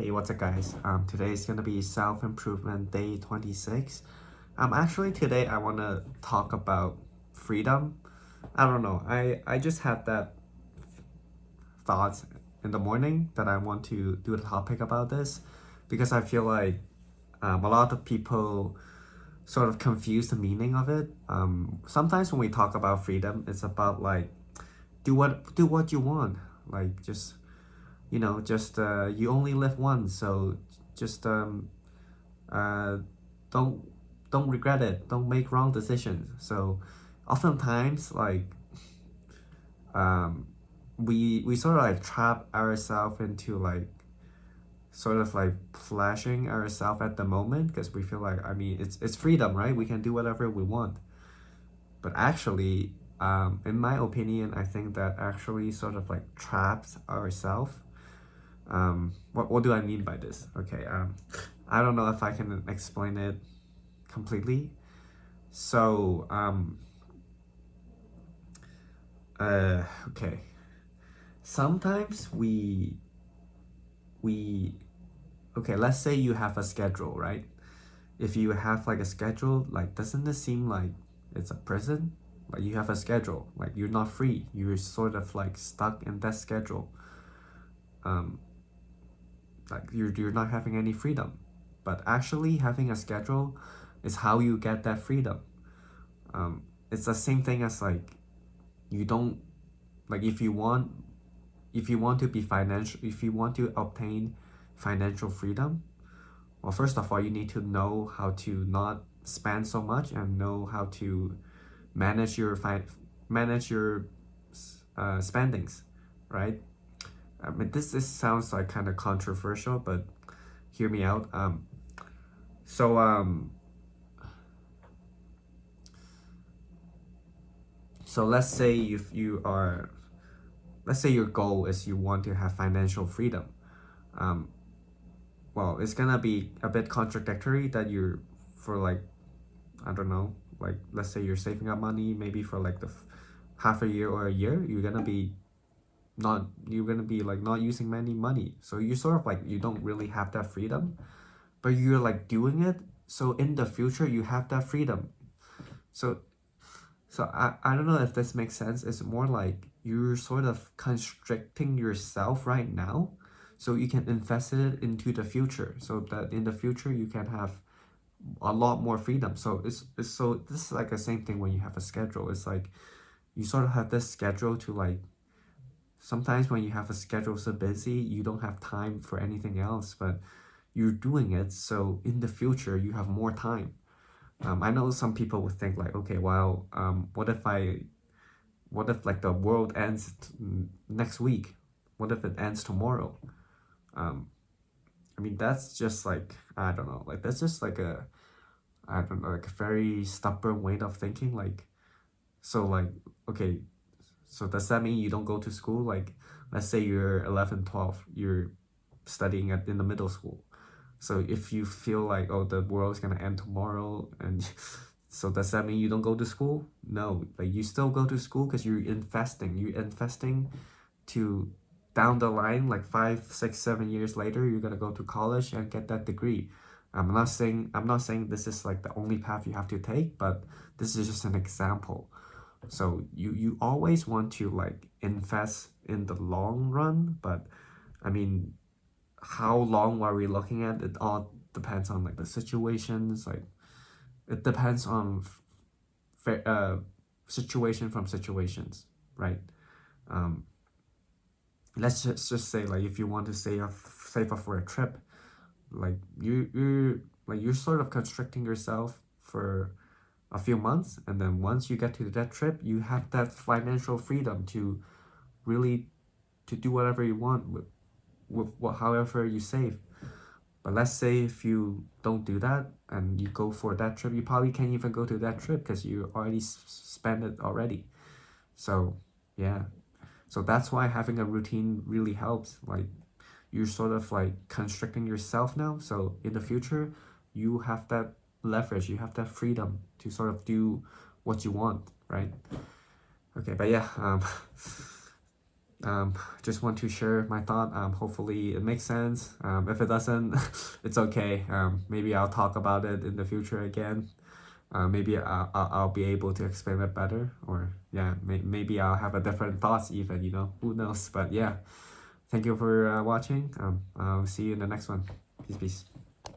Hey, what's up, guys? Today is gonna be self-improvement day 26. Actually, today I wanna talk about freedom. I don't know. I just had that thoughts in the morning that I want to do a topic about this because I feel like a lot of people sort of confuse the meaning of it. Sometimes when we talk about freedom, it's about like do what you want, like just you only live once, so just uh, don't don't regret it, don't make wrong decisions. So oftentimes like um, we sort of like trap ourselves into like sort of like flashing ourselves at the moment because we feel like, I mean, it's freedom, right? We can do whatever we want. But actually, in my opinion, I think that actually sort of like traps ourselves. What do I mean by this? Okay, I don't know if I can explain it completely. So, okay. Sometimes we okay, let's say you have a schedule, right? If you have like a schedule, like doesn't it seem like it's a prison? Like you have a schedule, like you're not free. You're sort of like stuck in that schedule. Um, like you're not having any freedom. But actually having a schedule is how you get that freedom. It's the same thing as like you don't like if you want to be financial if you want to obtain financial freedom. Well, first of all, you need to know how to not spend so much and know how to manage your spendings, right? I mean, this sounds like kind of controversial, but hear me out. So so let's say your goal is you want to have financial freedom. Um, well, it's gonna be a bit contradictory that you're for like, I don't know, like let's say you're saving up money maybe for like half a year or a year, you're gonna be like not using many money. So you sort of like you don't really have that freedom, but you're like doing it. So in the future you have that freedom. So I don't know if this makes sense. It's more like you're sort of constricting yourself right now so you can invest it into the future so that in the future you can have a lot more freedom. So so this is like the same thing when you have a schedule. It's like you sort of have this schedule to like sometimes when you have a schedule so busy you don't have time for anything else, but you're doing it so in the future you have more time. I know some people would think like, okay, well, what if like the world ends next week? What if it ends tomorrow? Um, I mean, that's just like, I don't know, like that's just like I don't know, like a very stubborn way of thinking. Like, so like, okay, so does that mean you don't go to school? Like, let's say you're 11, 12, you're studying in the middle school. So if you feel like, oh, the world is gonna end tomorrow, and so does that mean you don't go to school? No, like you still go to school because you're investing. You're investing to down the line, like 5, 6, 7 years later, you're gonna go to college and get that degree. I'm not saying this is like the only path you have to take, but this is just an example. So you always want to like invest in the long run, but I mean, how long are we looking at? It all depends on like the situations. Like it depends on situation from situations, right? Um, let's just say like if you want to save up for a trip, like you're sort of constricting yourself for a few months, and then once you get to that trip, you have that financial freedom to really to do whatever you want with what however you save. But let's say if you don't do that and you go for that trip, you probably can't even go to that trip because you already spent it already. So yeah, so that's why having a routine really helps. Like you're sort of like constricting yourself now. So in the future, you have that leverage, you have that freedom to sort of do what you want, right? Okay, but yeah, just want to share my thought. Hopefully it makes sense. If it doesn't, it's okay. Maybe I'll talk about it in the future again. Maybe I'll be able to explain it better, or yeah, maybe I'll have a different thoughts even, who knows. But yeah, thank you for watching. I'll see you in the next one. Peace.